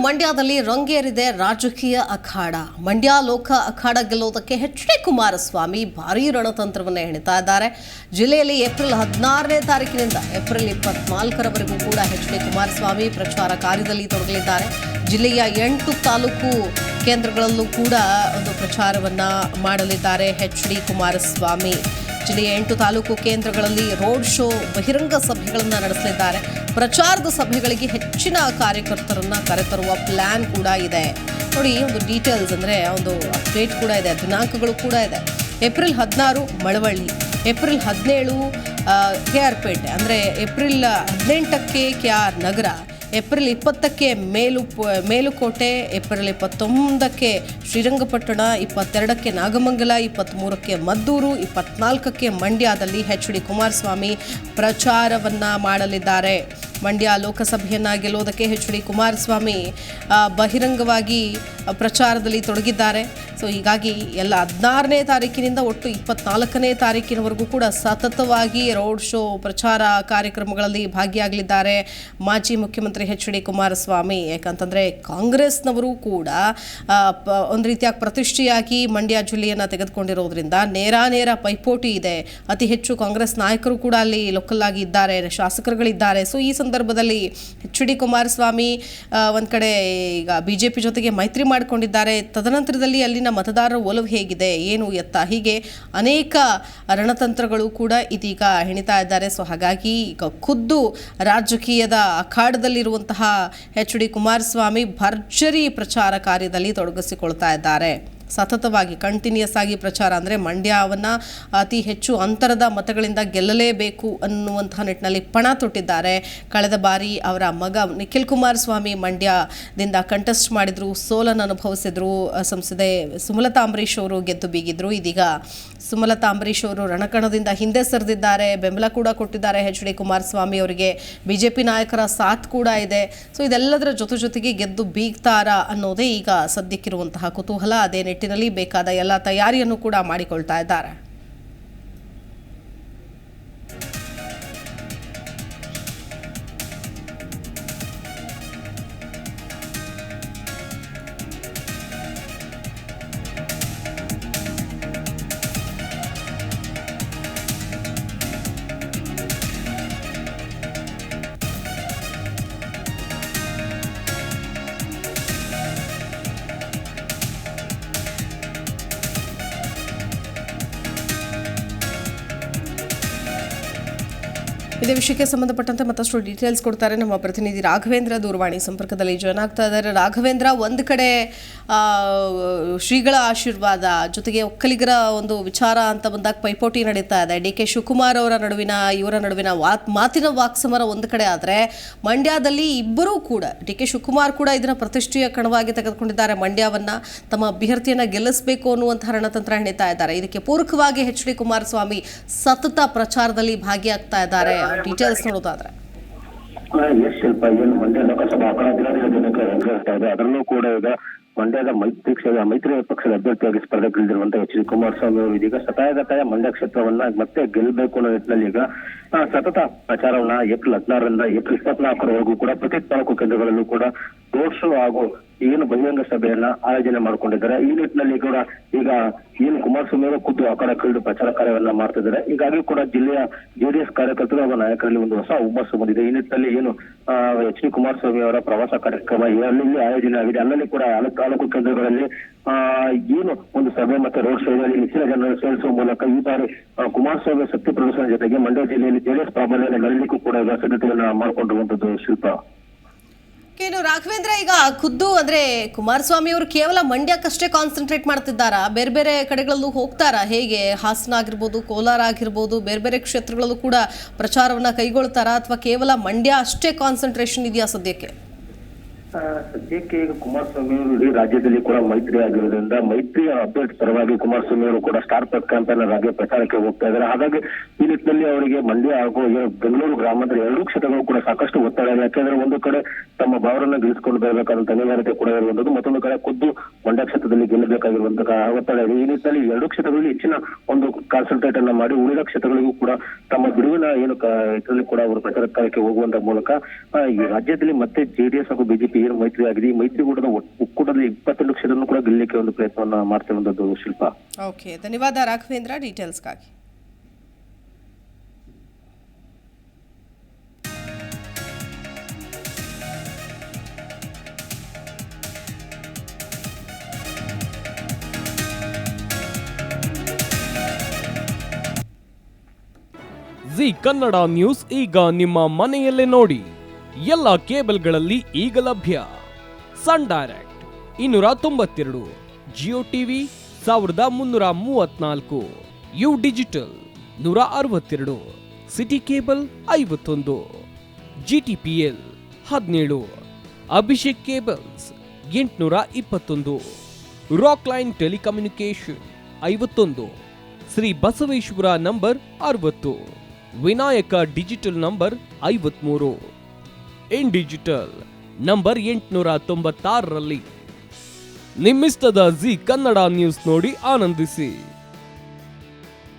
ಮಂಡ್ಯದಲ್ಲಿ ರಂಗೇರಿದೆ ರಾಜಕೀಯ ಅಖಾಡ. ಮಂಡ್ಯ ಲೋಕ ಅಖಾಡ ಗೆಲ್ಲುವುದಕ್ಕೆ ಎಚ್.ಡಿ. ಕುಮಾರಸ್ವಾಮಿ ಭಾರೀ ರಣತಂತ್ರವನ್ನು ಹೆಣಿತಾ ಇದ್ದಾರೆ. ಜಿಲ್ಲೆಯಲ್ಲಿ ಏಪ್ರಿಲ್ 16ನೇ ತಾರೀಕಿನಿಂದ ಏಪ್ರಿಲ್ 24ರವರೆಗೂ ಕೂಡ ಎಚ್.ಡಿ. ಕುಮಾರಸ್ವಾಮಿ ಪ್ರಚಾರ ಕಾರ್ಯದಲ್ಲಿ ತೊಡಗಲಿದ್ದಾರೆ. ಜಿಲ್ಲೆಯ 8 ತಾಲೂಕು ಕೇಂದ್ರಗಳಲ್ಲೂ ಕೂಡ ಒಂದು ಪ್ರಚಾರವನ್ನು ಮಾಡಲಿದ್ದಾರೆ ಎಚ್.ಡಿ. ಕುಮಾರಸ್ವಾಮಿ. ಜಿಲ್ಲೆಯ 8 ತಾಲೂಕು ಕೇಂದ್ರಗಳಲ್ಲಿ ರೋಡ್ ಶೋ, ಬಹಿರಂಗ ಸಭೆಗಳನ್ನು ನಡೆಸಲಿದ್ದಾರೆ. ಪ್ರಚಾರದ ಸಭೆಗಳಿಗೆ ಹೆಚ್ಚಿನ ಕಾರ್ಯಕರ್ತರನ್ನು ಕರೆತರುವ ಪ್ಲಾನ್ ಕೂಡ ಇದೆ. ನೋಡಿ, ಒಂದು ಡೀಟೇಲ್ಸ್ ಅಂದರೆ ಒಂದು ಅಪ್ಡೇಟ್ ಕೂಡ ಇದೆ, ದಿನಾಂಕಗಳು ಕೂಡ ಇದೆ. ಏಪ್ರಿಲ್ 16 ಮಳವಳ್ಳಿ, ಏಪ್ರಿಲ್ 17 KR ಪೇಟೆ, ಅಂದರೆ ಏಪ್ರಿಲ್ 18ಕ್ಕೆ KR ನಗರ, ಏಪ್ರಿಲ್ 20ಕ್ಕೆ ಮೇಲುಕೋಟೆ, ಏಪ್ರಿಲ್ 21ಕ್ಕೆ ಶ್ರೀರಂಗಪಟ್ಟಣ, 22ಕ್ಕೆ ನಾಗಮಂಗಲ, 23ಕ್ಕೆ ಮದ್ದೂರು, 24ಕ್ಕೆ ಮಂಡ್ಯದಲ್ಲಿ ಎಚ್.ಡಿ. ಕುಮಾರಸ್ವಾಮಿ ಪ್ರಚಾರವನ್ನು ಮಾಡಲಿದ್ದಾರೆ. ಮಂಡ್ಯ ಲೋಕಸಭೆಯನ್ನು ಗೆಲ್ಲೋದಕ್ಕೆ ಎಚ್.ಡಿ. ಕುಮಾರಸ್ವಾಮಿ ಬಹಿರಂಗವಾಗಿ ಪ್ರಚಾರದಲ್ಲಿ ತೊಡಗಿದ್ದಾರೆ. ಸೊ ಹೀಗಾಗಿ ಎಲ್ಲ 16ನೇ ತಾರೀಕಿನಿಂದ ಒಟ್ಟು 24ನೇ ತಾರೀಕಿನವರೆಗೂ ಕೂಡ ಸತತವಾಗಿ ರೋಡ್ ಶೋ, ಪ್ರಚಾರ ಕಾರ್ಯಕ್ರಮಗಳಲ್ಲಿ ಭಾಗಿಯಾಗಲಿದ್ದಾರೆ ಮಾಜಿ ಮುಖ್ಯಮಂತ್ರಿ ಎಚ್.ಡಿ. ಕುಮಾರಸ್ವಾಮಿ. ಯಾಕಂತಂದರೆ ಕಾಂಗ್ರೆಸ್ನವರು ಕೂಡ ಒಂದು ರೀತಿಯಾಗಿ ಪ್ರತಿಷ್ಠೆಯಾಗಿ ಮಂಡ್ಯ ಜಿಲ್ಲೆಯನ್ನು ತೆಗೆದುಕೊಂಡಿರೋದ್ರಿಂದ ನೇರ ಪೈಪೋಟಿ ಇದೆ. ಅತಿ ಹೆಚ್ಚು ಕಾಂಗ್ರೆಸ್ ನಾಯಕರು ಕೂಡ ಅಲ್ಲಿ ಲೋಕಲ್ ಆಗಿ ಇದ್ದಾರೆ, ಶಾಸಕರುಗಳಿದ್ದಾರೆ. ಸೊ ಈ ಸಂದರ್ಭದಲ್ಲಿ ಎಚ್.ಡಿ. ಕುಮಾರಸ್ವಾಮಿ ಒಂದು ಕಡೆ ಈಗ ಬಿಜೆಪಿ ಜೊತೆಗೆ ಮೈತ್ರಿ ಮಾಡಿಕೊಂಡಿದ್ದಾರೆ. ತದನಂತರದಲ್ಲಿ ಅಲ್ಲಿನ ಮತದಾರರ ಒಲವು ಹೇಗಿದೆ, ಏನು ಎತ್ತ, ಹೀಗೆ ಅನೇಕ ರಣತಂತ್ರಗಳು ಕೂಡ ಇದೀಗ ಹೆಣಿತಾ ಇದ್ದಾರೆ. ಸೊ ಹಾಗಾಗಿ ಈಗ ಖುದ್ದು ರಾಜಕೀಯದ ಅಖಾಡದಲ್ಲಿರುವಂತಹ ಎಚ್.ಡಿ. ಕುಮಾರಸ್ವಾಮಿ ಭರ್ಜರಿ ಪ್ರಚಾರ ಕಾರ್ಯದಲ್ಲಿ ತೊಡಗಿಸಿಕೊಳ್ತಾ ಇದ್ದಾರೆ. ಸತತವಾಗಿ ಕಂಟಿನ್ಯೂಸ್ ಆಗಿ ಪ್ರಚಾರ, ಅಂದರೆ ಮಂಡ್ಯವನ್ನು ಅತಿ ಹೆಚ್ಚು ಅಂತರದ ಮತಗಳಿಂದ ಗೆಲ್ಲಲೇಬೇಕು ಅನ್ನುವಂತಹ ನಿಟ್ಟಿನಲ್ಲಿ ಪಣ ತೊಟ್ಟಿದ್ದಾರೆ. ಕಳೆದ ಬಾರಿ ಅವರ ಮಗ ನಿಖಿಲ್ ಕುಮಾರಸ್ವಾಮಿ ಮಂಡ್ಯದಿಂದ ಕಂಟೆಸ್ಟ್ ಮಾಡಿದ್ರು, ಸೋಲನ್ನು ಅನುಭವಿಸಿದ್ರು. ಸಂಸದೆ ಸುಮಲತಾ ಅಂಬರೀಶ್ ಅವರು ಗೆದ್ದು ಬೀಗಿದ್ರು. ಇದೀಗ ಸುಮಲತಾ ಅಂಬರೀಶ್ ಅವರು ರಣಕಣದಿಂದ ಹಿಂದೆ ಸರಿದಿದ್ದಾರೆ, ಬೆಂಬಲ ಕೂಡ ಕೊಟ್ಟಿದ್ದಾರೆ ಎಚ್.ಡಿ. ಕುಮಾರಸ್ವಾಮಿ ಅವರಿಗೆ. ಬಿಜೆಪಿ ನಾಯಕರ ಸಾಥ್ ಕೂಡ ಇದೆ. ಸೊ ಇದೆಲ್ಲದರ ಜೊತೆಗೆ ಗೆದ್ದು ಬೀಗ್ತಾರಾ ಅನ್ನೋದೇ ಈಗ ಸದ್ಯಕ್ಕಿರುವಂತಹ ಕುತೂಹಲ. ಅದೇ ನಿಟ್ಟಿನಲ್ಲಿ ಬೇಕಾದ ಎಲ್ಲ ತಯಾರಿಯನ್ನು ಕೂಡ ಮಾಡಿಕೊಳ್ತಾ ಇದ್ದಾರೆ. ಇದೇ ವಿಷಯಕ್ಕೆ ಸಂಬಂಧಪಟ್ಟಂತೆ ಮತ್ತಷ್ಟು ಡೀಟೇಲ್ಸ್ ಕೊಡ್ತಾರೆ ನಮ್ಮ ಪ್ರತಿನಿಧಿ ರಾಘವೇಂದ್ರ. ದೂರವಾಣಿ ಸಂಪರ್ಕದಲ್ಲಿ ಜಾಯ್ನ್ ಆಗ್ತಾ ಇದ್ದಾರೆ. ರಾಘವೇಂದ್ರ, ಒಂದು ಕಡೆ ಶ್ರೀಗಳ ಆಶೀರ್ವಾದ ಜೊತೆಗೆ ಒಕ್ಕಲಿಗರ ಒಂದು ವಿಚಾರ ಅಂತ ಬಂದಾಗ ಪೈಪೋಟಿ ನಡೀತಾ ಇದೆ. ಡಿ.ಕೆ. ಶಿವಕುಮಾರ್ ಇವರ ನಡುವಿನ ಮಾತಿನ ವಾಕ್ಸಮರ ಒಂದು ಕಡೆ ಆದರೆ, ಮಂಡ್ಯದಲ್ಲಿ ಇಬ್ಬರೂ ಕೂಡ, ಡಿ.ಕೆ. ಶಿವಕುಮಾರ್ ಕೂಡ ಇದನ್ನ ಪ್ರತಿಷ್ಠೆಯ ಕಣವಾಗಿ ತೆಗೆದುಕೊಂಡಿದ್ದಾರೆ. ಮಂಡ್ಯವನ್ನ ತಮ್ಮ ಅಭ್ಯರ್ಥಿಯನ್ನ ಗೆಲ್ಲಿಸಬೇಕು ಅನ್ನುವಂತಹ ರಣತಂತ್ರ ಹೆಣಿತಾ ಇದ್ದಾರೆ. ಇದಕ್ಕೆ ಪೂರಕವಾಗಿ ಎಚ್.ಡಿ. ಕುಮಾರಸ್ವಾಮಿ ಸತತ ಪ್ರಚಾರದಲ್ಲಿ ಭಾಗಿಯಾಗ್ತಾ ಇದ್ದಾರೆ. ಡೀಟೇಲ್ಸ್ ನೋಡೋದಾದ್ರೆ ಎಸ್ ಶಿಲ್ಪ, ಏನು ಮಂಡ್ಯ ಲೋಕಸಭಾ ದಿನಕ್ಕೆ ಹೇಳ್ತಾ ಇದೆ. ಅದರಲ್ಲೂ ಕೂಡ ಈಗ ಮಂಡ್ಯದ ಮೈತ್ರಿ ಪಕ್ಷದ ಅಭ್ಯರ್ಥಿಯಾಗಿ ಸ್ಪರ್ಧೆಗಿಳಿದಿರುವಂತಹ ಎಚ್.ಡಿ. ಕುಮಾರಸ್ವಾಮಿ ಅವರು ಇದೀಗ ಸತಾಯಗತಾಯ ಮಂಡ್ಯ ಕ್ಷೇತ್ರವನ್ನ ಮತ್ತೆ ಗೆಲ್ಲಬೇಕು ಅನ್ನೋ ನಿಟ್ಟಿನಲ್ಲಿ ಈಗ ಸತತ ಪ್ರಚಾರವನ್ನ ಏಪ್ರಿಲ್ 16ರಿಂದ ಏಪ್ರಿಲ್ 24ರವರೆಗೂ ಕೂಡ ಪ್ರತಿ ತಾಲೂಕು ಕೇಂದ್ರಗಳಲ್ಲೂ ಕೂಡ ರೋಡ್ ಶೋ ಹಾಗೂ ಏನು ಬಹಿರಂಗ ಸಭೆಯನ್ನ ಆಯೋಜನೆ ಮಾಡಿಕೊಂಡಿದ್ದಾರೆ. ಈ ನಿಟ್ಟಿನಲ್ಲಿ ಕೂಡ ಈಗ ಏನು ಕುಮಾರಸ್ವಾಮಿ ಅವರು ಖುದ್ದು ಅಖಾಡಕ್ಕಿಳಿದು ಪ್ರಚಾರ ಕಾರ್ಯವನ್ನ ಮಾಡ್ತಿದ್ದಾರೆ. ಹೀಗಾಗಿ ಕೂಡ ಜಿಲ್ಲೆಯ ಜೆಡಿಎಸ್ ಕಾರ್ಯಕರ್ತರು ಹಾಗೂ ನಾಯಕರಲ್ಲಿ ಒಂದು ಹೊಸ ಹುಮ್ಮಸ್ಸು ಬಂದಿದೆ. ಈ ನಿಟ್ಟಿನಲ್ಲಿ ಏನು ಎಚ್.ಡಿ. ಕುಮಾರಸ್ವಾಮಿ ಅವರ ಪ್ರವಾಸ ಕಾರ್ಯಕ್ರಮ ಎಲ್ಲೆಲ್ಲಿ ಆಯೋಜನೆ ಆಗಿದೆ, ಅಲ್ಲಲ್ಲಿ ಕೂಡ ತಾಲೂಕು ಕೇಂದ್ರಗಳಲ್ಲಿ ಏನು ಒಂದು ಸಭೆ ಮತ್ತೆ ರೋಡ್ ಶೋಗಳಲ್ಲಿ ಹೆಚ್ಚಿನ ಜನರನ್ನು ಸೇರಿಸುವ ಮೂಲಕ ಈ ಬಾರಿ ಕುಮಾರಸ್ವಾಮಿ ಶಕ್ತಿ ಪ್ರದರ್ಶನ ಜೊತೆಗೆ ಮಂಡ್ಯ ಜಿಲ್ಲೆಯಲ್ಲಿ ಜೆಡಿಎಸ್ ಪ್ರಾಬಲ್ಯವನ್ನು ಗೆಲ್ಲಲಿಕ್ಕೂ ಕೂಡ ಈಗ ಸಿದ್ಧತೆಯನ್ನ ಮಾಡಿಕೊಂಡಿರುವಂತದ್ದು ಶಿಲ್ಪ. ಏನು ರಾಘವೇಂದ್ರ, ಈಗ ಖುದ್ದು ಅಂದ್ರೆ ಕುಮಾರಸ್ವಾಮಿ ಅವರು ಕೇವಲ ಮಂಡ್ಯಕ್ಕಷ್ಟೇ ಕಾನ್ಸಂಟ್ರೇಟ್ ಮಾಡ್ತಿದ್ದಾರಾ? ಬೇರೆ ಬೇರೆ ಕಡೆಗಳಲ್ಲೂ ಹೋಗ್ತಾರಾ? ಹೇಗೆ ಹಾಸನ ಆಗಿರ್ಬೋದು, ಕೋಲಾರ ಆಗಿರ್ಬೋದು, ಬೇರೆ ಬೇರೆ ಕ್ಷೇತ್ರಗಳಲ್ಲೂ ಕೂಡ ಪ್ರಚಾರವನ್ನ ಕೈಗೊಳ್ತಾರಾ, ಅಥವಾ ಕೇವಲ ಮಂಡ್ಯ ಅಷ್ಟೇ ಕಾನ್ಸಂಟ್ರೇಷನ್ ಇದೆಯಾ ಸದ್ಯಕ್ಕೆ? ಸದ್ಯಕ್ಕೆ ಈಗ ಕುಮಾರಸ್ವಾಮಿ ಅವರು ಇಡೀ ರಾಜ್ಯದಲ್ಲಿ ಕೂಡ ಮೈತ್ರಿ ಆಗಿರೋದ್ರಿಂದ ಮೈತ್ರಿಯ ಅಭ್ಯರ್ಥಿ ಪರವಾಗಿ ಕುಮಾರಸ್ವಾಮಿ ಅವರು ಕೂಡ ಸ್ಟಾರ್ ಕ್ಯಾಂಪೇನರ್ ಆಗಿ ಪ್ರಚಾರಕ್ಕೆ ಹೋಗ್ತಾ ಇದ್ದಾರೆ. ಹಾಗಾಗಿ ಈ ನಿಟ್ಟಿನಲ್ಲಿ ಅವರಿಗೆ ಮಂಡ್ಯ ಹಾಗೂ ಬೆಂಗಳೂರು ಗ್ರಾಮಾಂತರ ಎರಡೂ ಕ್ಷೇತ್ರಗಳು ಕೂಡ ಸಾಕಷ್ಟು ಒತ್ತಡ ಇದೆ. ಯಾಕೆಂದ್ರೆ ಒಂದು ಕಡೆ ತಮ್ಮ ಭಾವರನ್ನ ಗೆಲ್ಲಿಸಿಕೊಂಡು ಬರಬೇಕಾದಂತ ಅನಿವಾರ್ಯತೆ ಕೂಡ ಇರುವಂತದ್ದು, ಮತ್ತೊಂದು ಕಡೆ ಖುದ್ದು ಮಂಡ್ಯ ಕ್ಷೇತ್ರದಲ್ಲಿ ಗೆಲ್ಲಬೇಕಾಗಿರುವಂತಹ ಒತ್ತಡ ಇದೆ. ಈ ನಿಟ್ಟಿನಲ್ಲಿ ಎರಡೂ ಕ್ಷೇತ್ರಗಳಲ್ಲಿ ಹೆಚ್ಚಿನ ಒಂದು ಕಾನ್ಸಂಟ್ರೇಟ್ ಅನ್ನ ಮಾಡಿ ಉಳಿದ ಕ್ಷೇತ್ರಗಳಿಗೂ ಕೂಡ ತಮ್ಮ ಬಿಡುವಿನ ಏನು ಇದರಲ್ಲಿ ಕೂಡ ಅವರು ಪ್ರಚಾರ ಕಾರ್ಯಕ್ಕೆ ಹೋಗುವಂತ ಮೂಲಕ ಈ ರಾಜ್ಯದಲ್ಲಿ ಮತ್ತೆ ಜೆಡಿಎಸ್ ಹಾಗೂ ಬಿಜೆಪಿ ಏನು ಮೈತ್ರಿ ಆಗಿದೆ, ಈ ಮೈತ್ರಿಕೂಟದ ಒಕ್ಕೂಟದಲ್ಲಿ 22 ಕ್ಷೇತ್ರವನ್ನು ಕೂಡ ಗೆಲ್ಲಲಿಕ್ಕೆ ಒಂದು ಪ್ರಯತ್ನವನ್ನ ಮಾಡ್ತಿರುವಂತದ್ದು ಶಿಲ್ಪ. ಓಕೆ, ಧನ್ಯವಾದ ರಾಘವೇಂದ್ರ ಡೀಟೇಲ್ಸ್ಗಾಗಿ. ಜಿ ಕನ್ನಡ ನ್ಯೂಸ್ ಈಗ ನಿಮ್ಮ ಮನೆಯಲ್ಲೇ ನೋಡಿ. ಎಲ್ಲ ಕೇಬಲ್ಗಳಲ್ಲಿ ಈಗ ಲಭ್ಯ. Sun Direct 292, Jio TV 1334, U digital 162, city cable 51, GTPL 17, Abhishek cables 821, Rockline telecommunication 51, Shri Basaveshwara number 60, Vinayaka digital number 53, in digital number 896ರಲ್ಲಿ ನಿಮ್ಮಿಸ್ತದ ಜಿ ಕನ್ನಡ ನ್ಯೂಸ್ ನೋಡಿ ಆನಂದಿಸಿ.